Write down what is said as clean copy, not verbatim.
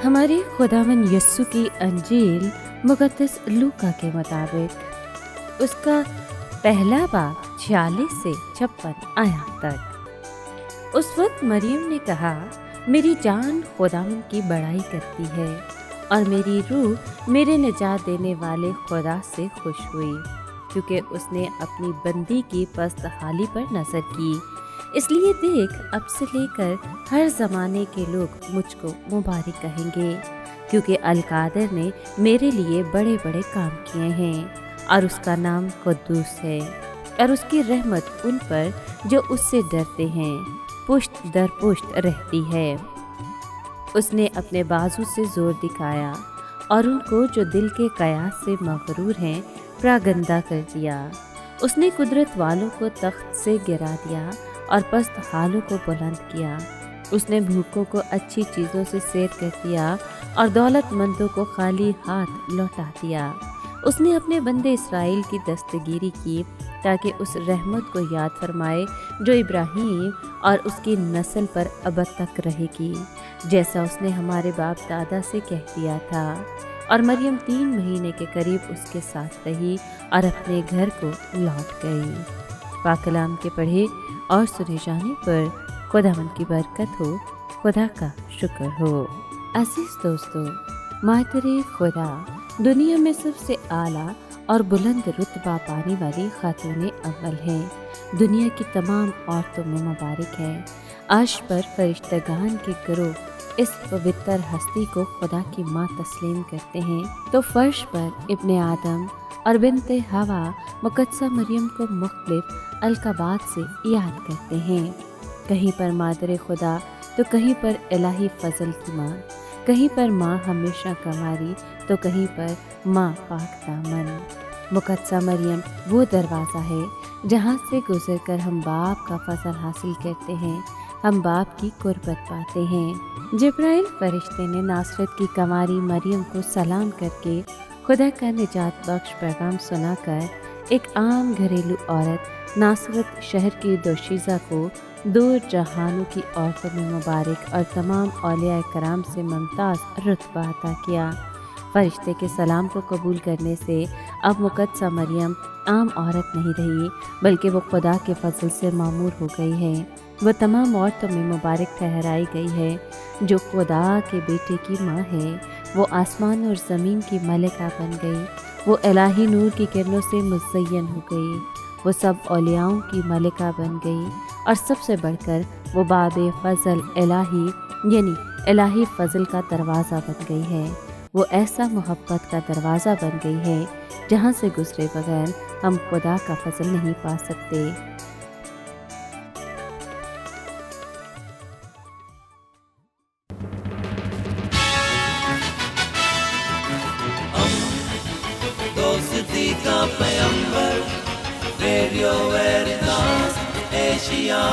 ہمارے خداوند یسوع کی انجیل مقدس لوکا کے مطابق اس کا پہلا باب 46 سے 56 آیات تک۔ اس وقت مریم نے کہا، میری جان خداوند کی بڑائی کرتی ہے اور میری روح میرے نجات دینے والے خدا سے خوش ہوئی، کیونکہ اس نے اپنی بندی کی پست حالی پر نظر کی۔ اس لیے دیکھ، اب سے لے کر ہر زمانے کے لوگ مجھ کو مبارک کہیں گے، کیونکہ القادر نے میرے لیے بڑے بڑے کام کیے ہیں، اور اس کا نام قدوس ہے، اور اس کی رحمت ان پر جو اس سے ڈرتے ہیں پشت در پشت رہتی ہے۔ اس نے اپنے بازو سے زور دکھایا اور ان کو جو دل کے قیاس سے مغرور ہیں پراگندہ کر دیا۔ اس نے قدرت والوں کو تخت سے گرا دیا اور پست حالوں کو بلند کیا۔ اس نے بھوکوں کو اچھی چیزوں سے سیر کر دیا اور دولت مندوں کو خالی ہاتھ لوٹا دیا۔ اس نے اپنے بندے اسرائیل کی دستگیری کی، تاکہ اس رحمت کو یاد فرمائے جو ابراہیم اور اس کی نسل پر ابد تک رہے گی، جیسا اس نے ہمارے باپ دادا سے کہہ دیا تھا۔ اور مریم 3 مہینے کے قریب اس کے ساتھ رہی اور اپنے گھر کو لوٹ گئی۔ پاک کلام کے پڑھے اور سنے جانے پر خداوند کی برکت ہو، خدا کا شکر ہو۔ عزیز دوستو، مادر خدا دنیا میں سب سے اعلیٰ اور بلند رتبہ پانے والی خاتون اول ہے۔ دنیا کی تمام عورتوں میں مبارک ہے۔ عرش پر فرشتگان کے گروہ اس پوتر ہستی کو خدا کی ماں تسلیم کرتے ہیں، تو فرش پر ابن آدم اور بنت ہوا مقدسہ مریم کو مختلف القابات سے یاد کرتے ہیں، کہیں پر مادر خدا تو کہیں پر الہی فضل کی ماں، کہیں پر ماں ہمیشہ کنواری تو کہیں پر ماں پاک دامن۔ مقدسہ مریم وہ دروازہ ہے جہاں سے گزر کر ہم باپ کا فضل حاصل کرتے ہیں، ہم باپ کی قربت پاتے ہیں۔ جبرائیل فرشتے نے ناصرت کی کنواری مریم کو سلام کر کے خدا کا نجات بخش پیغام سنا کر ایک عام گھریلو عورت ناصرت شہر کی دوشیزہ کو دور جہانوں کی عورتوں میں مبارک اور تمام اولیاء کرام سے ممتاز رتبہ عطا کیا۔ فرشتے کے سلام کو قبول کرنے سے اب مقدسہ مریم عام عورت نہیں رہی، بلکہ وہ خدا کے فضل سے معمور ہو گئی ہے۔ وہ تمام عورتوں میں مبارک ٹھہرائی گئی ہے جو خدا کے بیٹے کی ماں ہے۔ وہ آسمان اور زمین کی ملکہ بن گئی، وہ الہی نور کی کرنوں سے مزین ہو گئی، وہ سب اولیاؤں کی ملکہ بن گئی، اور سب سے بڑھ کر وہ باب فضل الہی یعنی الہی فضل کا دروازہ بن گئی ہے۔ وہ ایسا محبت کا دروازہ بن گئی ہے جہاں سے گزرے بغیر ہم خدا کا فضل نہیں پا سکتے۔ دوستی کا پیمبر، ریڈیو ویریتاس ایشیا۔